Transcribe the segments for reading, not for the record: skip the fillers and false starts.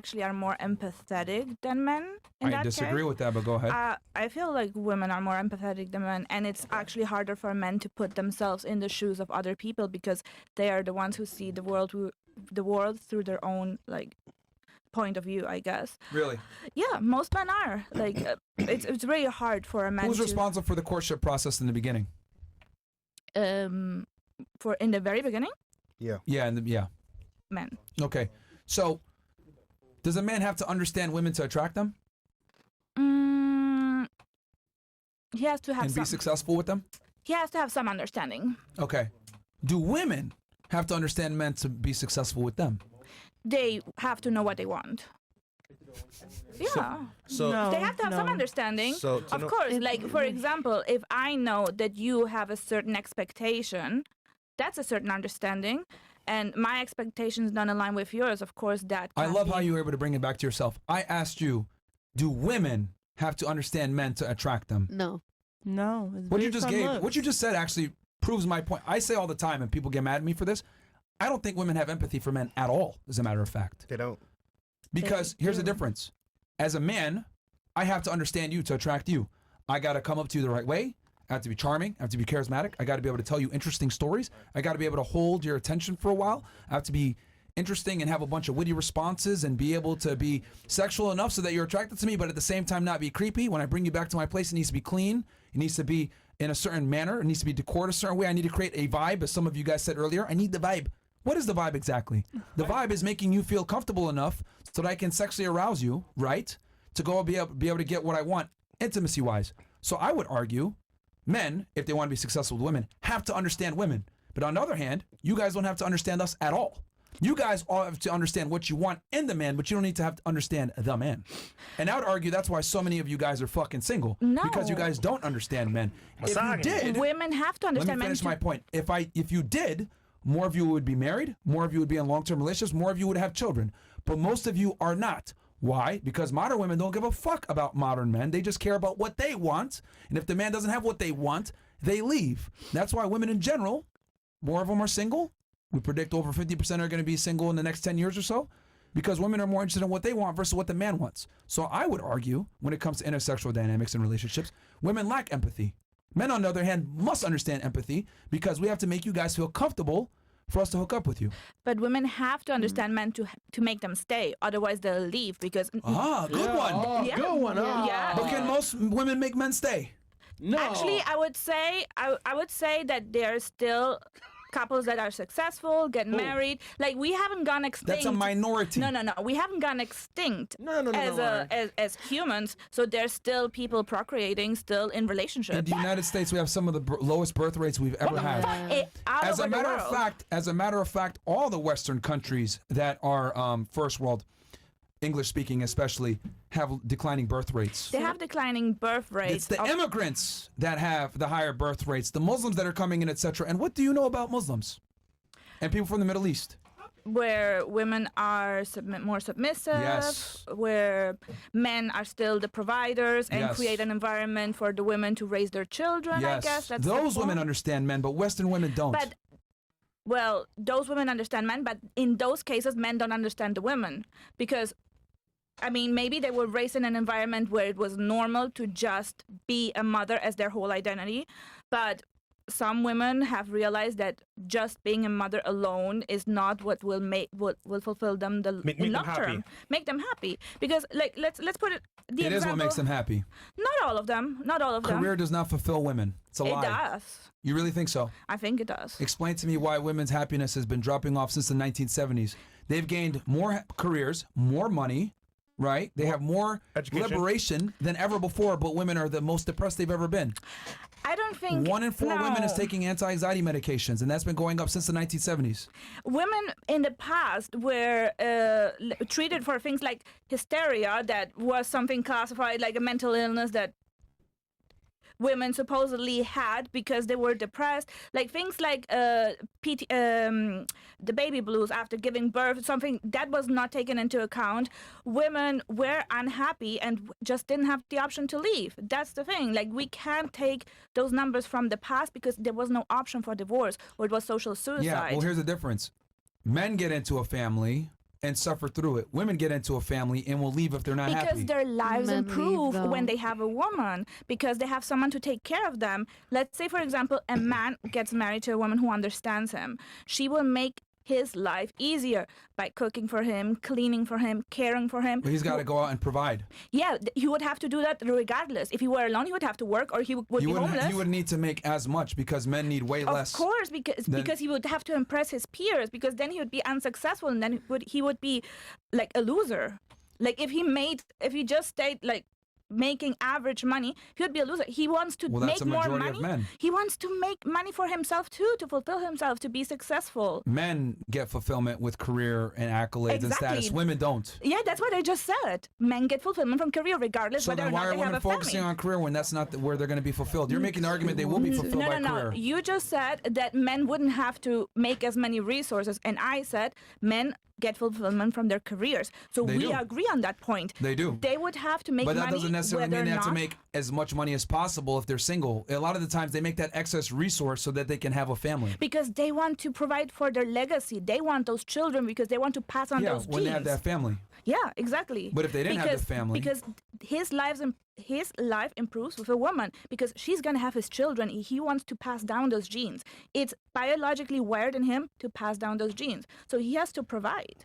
actually are more empathetic than men. I disagree with that, but go ahead. I feel like women are more empathetic than men, and it's actually harder for men to put themselves in the shoes of other people because they are the ones who see the world through their own like point of view, I guess. Really? Yeah, most men are. Like, it's really hard for a man. Who's responsible for the courtship process in the beginning? For in the very beginning? Yeah, Men. Okay, so does a man have to understand women to attract them He has to have and some. be successful with them? He has to have some understanding. Okay. Do women have to understand men to be successful with them? They have to know what they want. Yeah. So No. They have to have some understanding. So to Of know- course, like, for example, if I know that you have a certain expectation, that's a certain understanding, and my expectations don't align with yours, of course, that I can love be- how you were able to bring it back to yourself. I asked you, do women have to understand men to attract them? No. No. It's What you based just on gave, looks. what you just said actually proves my point. I say all the time, and people get mad at me for this, I don't think women have empathy for men at all, as a matter of fact. They don't. Because here's the difference. As a man, I have to understand you to attract you. I got to come up to you the right way. I have to be charming. I have to be charismatic. I got to be able to tell you interesting stories. I got to be able to hold your attention for a while. I have to be interesting and have a bunch of witty responses and be able to be sexual enough so that you're attracted to me, but at the same time not be creepy. When I bring you back to my place, it needs to be clean. It needs to be in a certain manner. It needs to be decorated a certain way. I need to create a vibe, as some of you guys said earlier. I need the vibe. What is the vibe exactly? The vibe is making you feel comfortable enough so that I can sexually arouse you, right? To go be able to get what I want, intimacy-wise. So I would argue, men, if they want to be successful with women, have to understand women. But on the other hand, you guys don't have to understand us at all. You guys all have to understand what you want in the man, but you don't need to have to understand the man. And I would argue that's why so many of you guys are fucking single. No. Because you guys don't understand men. If you did, Women have to let understand me men finish to- my point. If you did, more of you would be married, more of you would be in long-term relationships, more of you would have children. But most of you are not. Why? Because modern women don't give a fuck about modern men. They just care about what they want. And if the man doesn't have what they want, they leave. That's why women in general, more of them are single. We predict over 50% are going to be single in the next 10 years or so, because women are more interested in what they want versus what the man wants. So I would argue, when it comes to intersexual dynamics and relationships, women lack empathy. Men, on the other hand, must understand empathy, because we have to make you guys feel comfortable for us to hook up with you. But women have to understand men to make them stay. Otherwise, they'll leave because. Good one. Oh, Yeah. good one. Oh. Yeah. But can most women make men stay? No. Actually, I would say that there are still couples that are successful, get married. Like, we haven't gone extinct. That's a minority. No. We haven't gone extinct No, as humans. So there's still people procreating, still in In relationships. the United States, we have some of the lowest birth rates we've ever had. All As over a the matter world. as a matter of fact, all the Western countries that are first world, English speaking especially, have declining birth rates. They have declining birth rates. It's the of- immigrants that have the higher birth rates, the Muslims that are coming in, etc. And what do you know about Muslims and people from the Middle East? where women are more submissive, Yes. where men are still the providers and Yes. create an environment for the women to raise their children, I guess. That's the those women point. understand men, but Western women don't. But, well, those women understand men, but in those cases, men don't understand the women. Because, I mean, maybe they were raised in an environment where it was normal to just be a mother as their whole identity. But some women have realized that just being a mother alone is not what will will fulfill them Make in them long happy. term. Make them happy. Because, like, let's put it. The it is what example- makes them happy. Not all of them. Not all of them. Career does not fulfill women. It's a It lie. does. You really think so? I think it does. Explain to me why women's happiness has been dropping off since the 1970s. They've gained more careers, more money, right? They have more Education. liberation than ever before, but women are the most depressed they've ever been. I don't think 1 in 4 women is no. taking anti-anxiety medications, and that's been going up since the 1970s. Women in the past were treated for things like hysteria, that was something classified like a mental illness that women supposedly had because they were depressed, like things like the baby blues after giving birth, something that was not taken into account. Women were unhappy and just didn't have the option to leave. That's the thing. Like, we can't take those numbers from the past because there was no option for divorce, or it was social suicide. Yeah, well, here's the difference. Men get into a family, and suffer through it. Women get into a family and will leave if they're not happy. Because their lives Men improve leave, though. when they have a woman, because they have someone to take care of them. Let's say, for example, a man gets married to a woman who understands him. She will make his life easier by cooking for him, cleaning for him, caring for him. But he's got to go out and provide. Yeah, he would have to do that regardless. If he were alone, he would have to work, or he would be homeless. He would need to make as much because men need way less. Of course, because he would have to impress his peers, because then he would be unsuccessful, and then he would be like a loser. Like if he just stayed like making average money, he would be a loser. He wants to Well, that's make a more majority money. of men. He wants to make money for himself too, to fulfill himself, to be successful. Men get fulfillment with career and accolades and status. Exactly. Women don't. Yeah, that's what I just said. Men get fulfillment from career regardless So whether then or why not are they have women a family. focusing on career when that's not where they're going to be fulfilled? You're making the argument they will be fulfilled by career. You just said that men wouldn't have to make as many resources, and I said men get fulfillment from their careers. So They we do. agree on that point. They do. They would have to make But money. that doesn't necessarily whether mean they or have to not- make as much money as possible if they're single. A lot of the times they make that excess resource so that they can have a family. because they want to provide for their legacy. They want those children because they want to pass on Yeah, those when they have genes. that family. Yeah, exactly. But if they didn't have the family- because his life improves with a woman, because she's gonna have his children. He wants to pass down those genes. It's biologically wired in him to pass down those genes. So he has to provide.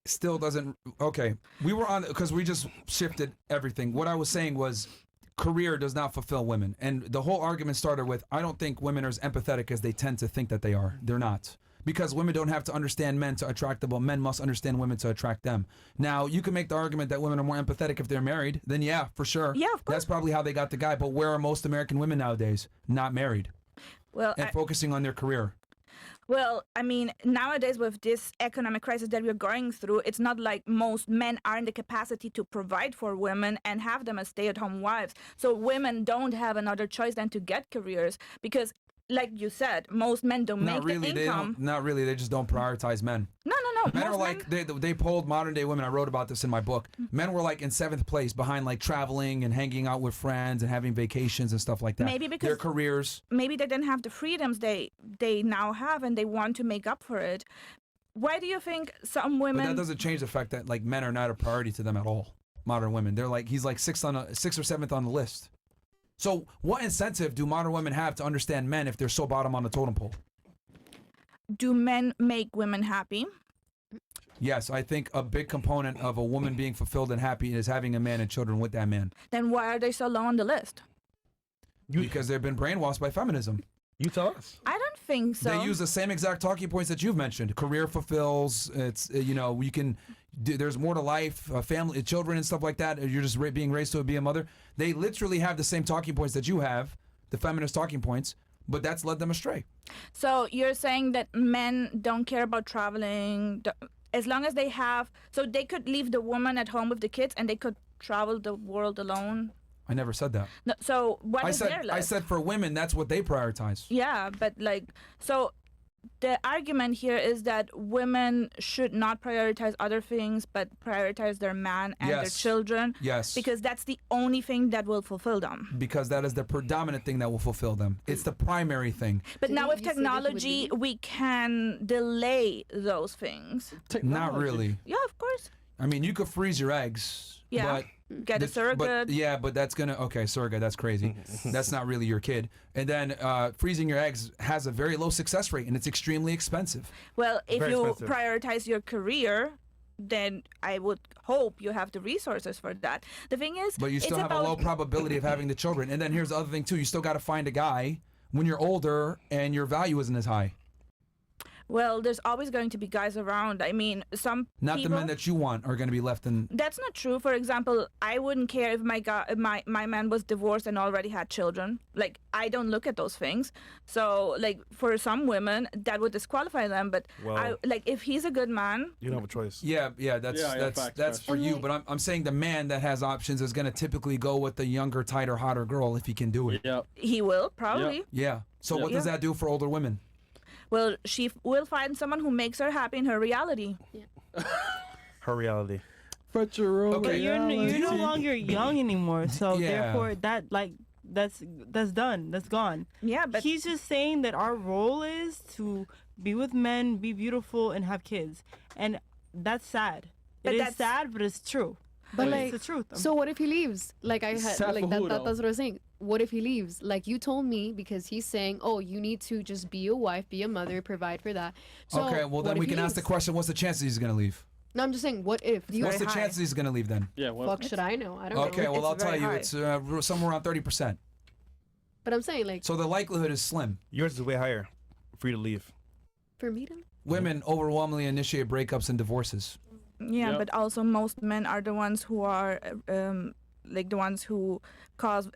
Still doesn't. Okay, we were on because we just shifted everything. What I was saying was career does not fulfill women, and the whole argument started with I don't think women are as empathetic as they tend to think that they are. They're not. Because women don't have to understand men to attract them, but men must understand women to attract them. Now, you can make the argument that women are more empathetic if they're married. Then yeah, for sure. Yeah, of course. That's probably how they got the guy. But where are most American women nowadays? Not married Well, and focusing on their career. Well, I mean, nowadays with this economic crisis that we're going through, it's not like most men are in the capacity to provide for women and have them as stay-at-home wives. So women don't have another choice than to get careers because, like you said, most men don't Not make really. the income. Not really. They just don't prioritize men. No. Men are most like men- they polled modern day women. I wrote about this in my book. Men were like in 7th place behind like traveling and hanging out with friends and having vacations and stuff like that. Maybe because- their careers. maybe they didn't have the freedoms they now have, and they want to make up for it. Why do you think some But women? that doesn't change the fact that like men are not a priority to them at all. Modern women, they're like he's like 6th or 7th on the list. So what incentive do modern women have to understand men if they're so bottom on the totem pole? Do men make women happy? Yes, I think a big component of a woman being fulfilled and happy is having a man and children with that man. Then why are they so low on the list? Because they've been brainwashed by feminism. You tell us. I don't think so. They use the same exact talking points that you've mentioned. Career fulfills. It's you can. There's more to life. Family, children, and stuff like that. You're just being raised to be a mother. They literally have the same talking points that you have, the feminist talking points. But that's led them astray. So you're saying that men don't care about traveling as long as they have. So they could leave the woman at home with the kids, and they could travel the world alone. I never said that. No, so what is their list? I said for women, that's what they prioritize. Yeah, but so the argument here is that women should not prioritize other things, but prioritize their man and their Yes. children. Yes. Because that's the only thing that will fulfill them. Because that is the predominant thing that will fulfill them. It's the primary thing. But Did now you with say this would technology, be- we can delay those things. Not really. Yeah, of course. I mean, you could freeze your eggs. Yeah. But Get a surrogate. But that's surrogate. That's crazy. That's not really your kid. And then freezing your eggs has a very low success rate, and it's extremely expensive. Well, if Very you expensive. prioritize your career, then I would hope you have the resources for that. The thing is, But you still it's have about, a low probability of having the children. And then here's the other thing too: you still got to find a guy when you're older and your value isn't as high. Well, there's always going to be guys around. I mean, some Not people. the men that you want are going to be left in. That's not true. For example, I wouldn't care if my man was divorced and already had children. Like, I don't look at those things. So, like, for some women, that would disqualify them. But Well- if he's a good man, You don't have a choice. Yeah, that's facts. for you. But I'm saying the man that has options is going to typically go with the younger, tighter, hotter girl if he can do it. Yeah. he will probably. Yeah. So what does Yeah. that do for older women? Well, she will find someone who makes her happy in her reality. Her reality. But you're Okay. But you're no longer young anymore, so Yeah. therefore that's done. That's gone. Yeah, but He's just saying that our role is to be with men, be beautiful, and have kids. And that's sad. But It is that's- sad, but it's true. But It's like, the truth. so what if he leaves? Like I had, Sad like for who, that's though? what I was saying. What if he leaves? Like you told me, because he's saying, oh, you need to just be a wife, be a mother, provide for that. So Okay, well what then if we he can ask the leaves? question: what's the chances he's gonna leave? No, I'm just saying, what if? Do you What's the high. chances he's gonna leave then? Yeah. Well, fuck should I know? I don't Okay, know. well I'll It's tell very you, high. it's somewhere around 30%. But I'm saying, like, So the likelihood is slim. Yours is way higher for you to leave. for me to. Women overwhelmingly initiate breakups and divorces. Yeah, Yep. but also most men are the ones who are like the ones who cause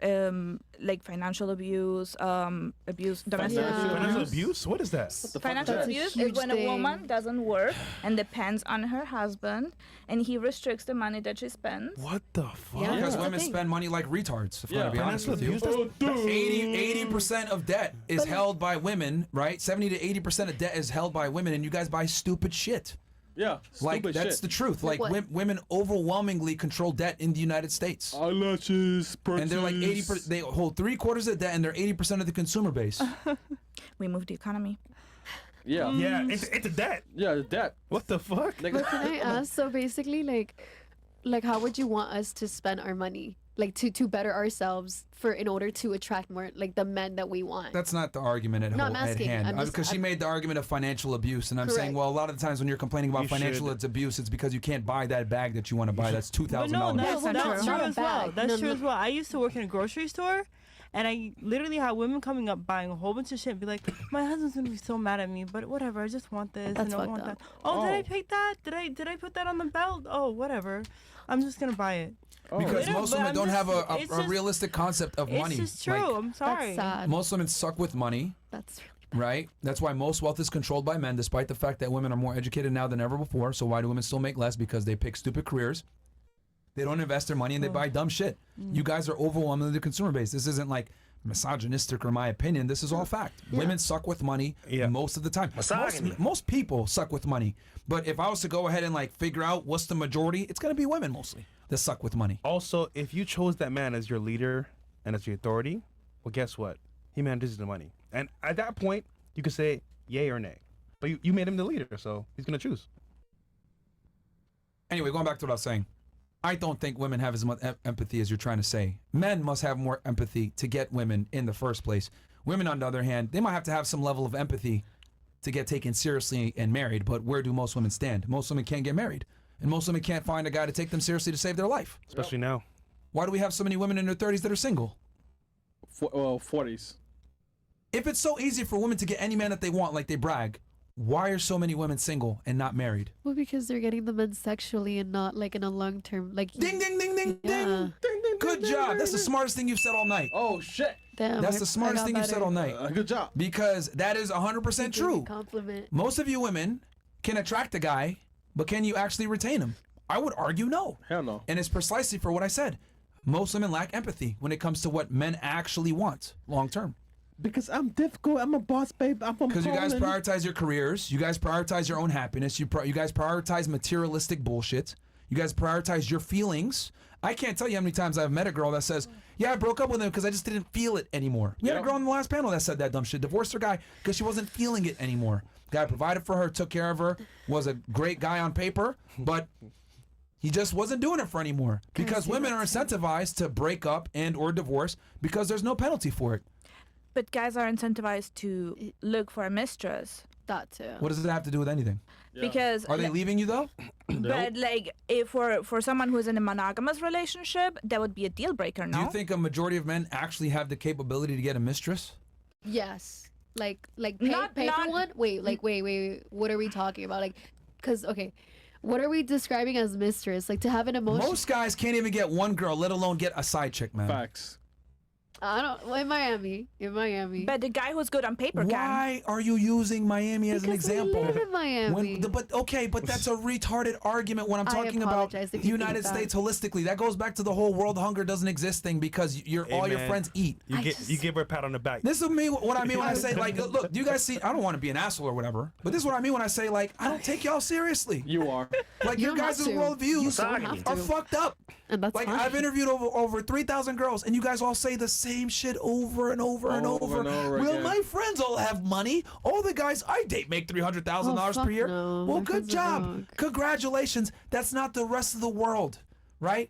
like financial abuse, domestic Yeah. Financial abuse. abuse? What is that? the fuck Financial is that? abuse is huge when a thing. woman doesn't work and depends on her husband, and he restricts the money that she spends. What the fuck? Yeah. Because that's the women thing. spend money like retards, if I'm Yeah. gonna be honest Financial with you. abuse? That's- 80% of debt is held by women, right? 70 to 80% of debt is held by women, and you guys buy stupid shit. Yeah. Like Stupid that's shit. the truth. Like what? women overwhelmingly control debt in the United States, Eyelashes, and they're like 80%. They hold 3/4 of debt, and they're 80% of the consumer base. We move the economy. Yeah. Yeah, it's a debt. Yeah. That. What the fuck? Nigga. But can I ask? So basically, like, how would you want us to spend our money, like, to better ourselves in order to attract more, like, the men that we want? That's not the argument at, No, I'm at asking. hand. I'm just- Because she made the argument of financial abuse, and I'm saying, Correct. well, a lot of the times when you're complaining about You financial should- abuse, it's because you can't buy that bag that you want to buy. That's But $2,000. no, that's, No, that's not true a as well. bag. That's No, true no. as well. I used to work in a grocery store, and I literally had women coming up buying a whole bunch of shit and be like, my husband's gonna be so mad at me, but whatever, I just want this That's and I fucked want up. that. Oh, did I Oh. pick that? Did I put that on the belt? Oh, whatever. I'm just gonna buy it. Because Yeah, most but women I'm don't just- have a it's just- realistic concept of It's money. just true. Like, I'm sorry. That's sad. most women suck with money, That's really right? That's why most wealth is controlled by men, despite the fact that women are more educated now than ever before. So why do women still make less? Because they pick stupid careers. They don't invest their money and they buy dumb shit. You guys are overwhelmingly the consumer base. This isn't like misogynistic or my opinion. This is all fact. Women suck with money Yeah. most of the time. Misogyny. Most people suck with money. But if I was to go ahead and like figure out what's the majority, it's gonna be women mostly that suck with money. Also, if you chose that man as your leader and as your authority, well, guess what? He manages the money. And at that point, you could say yay or nay. But you made him the leader, so he's going to choose. Anyway, going back to what I was saying, I don't think women have as much empathy as you're trying to say. Men must have more empathy to get women in the first place. Women, on the other hand, they might have to have some level of empathy to get taken seriously and married, but where do most women stand? Most women can't get married, and most women can't find a guy to take them seriously to save their life. Especially now. Why do we have so many women in their 30s that are single? 40s. If it's so easy for women to get any man that they want, like they brag, why are so many women single and not married? well, because they're getting the men sexually and not like in a long term, like. Ding, ding, ding, ding, Yeah. ding. Good job. That's the smartest thing you've said all night. Oh shit. Damn, That's I the smartest got thing you've said better. all night. Good job. Because that is 100% You gave me a true. Compliment. Most of you women can attract a guy, but can you actually retain him? I would argue no. Hell no. And it's precisely for what I said. Most women lack empathy when it comes to what men actually want long term. Because I'm difficult. I'm a boss, babe. I'm from Because you guys Poland. prioritize your careers, you guys prioritize your own happiness, you guys prioritize materialistic bullshit, you guys prioritize your feelings. I can't tell you how many times I've met a girl that says, yeah, I broke up with him because I just didn't feel it anymore. We had a Yep. girl on the last panel that said that dumb shit. Divorced her guy because she wasn't feeling it anymore. Guy provided for her, took care of her, was a great guy on paper, but he just wasn't doing it for anymore. Because see women that are incentivized to break up and or divorce because there's no penalty for it. But guys are incentivized to look for a mistress That too. What does it have to do with anything? Yeah. because Are they leaving you though? but like if for someone who's in a monogamous relationship, that would be a deal breaker. No. Do you think a majority of men actually have the capability to get a mistress? Yes. Like pay, Not- pay for not- one? Wait. What are we talking about? Like, cause okay, what are we describing as mistress? Like to have an emotion? Most guys can't even get one girl, let alone get a side chick, man. Facts. I don't. Well, in Miami. But the guy who's good on paper can. Why are you using Miami as an Because we example? live in Miami. But that's a retarded argument when I'm I talking about apologize the if you think United that. States holistically. That goes back to the whole world hunger doesn't exist thing because all your Amen. friends eat. You I get just- you give her a pat on the back. This is me. What I mean when I say like, look, do you guys see? I don't want to be an asshole or whatever, but this is what I mean when I say like, I don't take y'all seriously. You are. Like You your don't guys' have to. worldviews You don't have are to. fucked up. And that's Like fine. I've interviewed over 3,000 girls, and you guys all say the same same shit over and over and over. and over Well, again. my friends all have money. All the guys I date make $300,000 Oh, per fuck year. no. Well, My good friends are job. broke. Congratulations. That's not the rest of the world, right?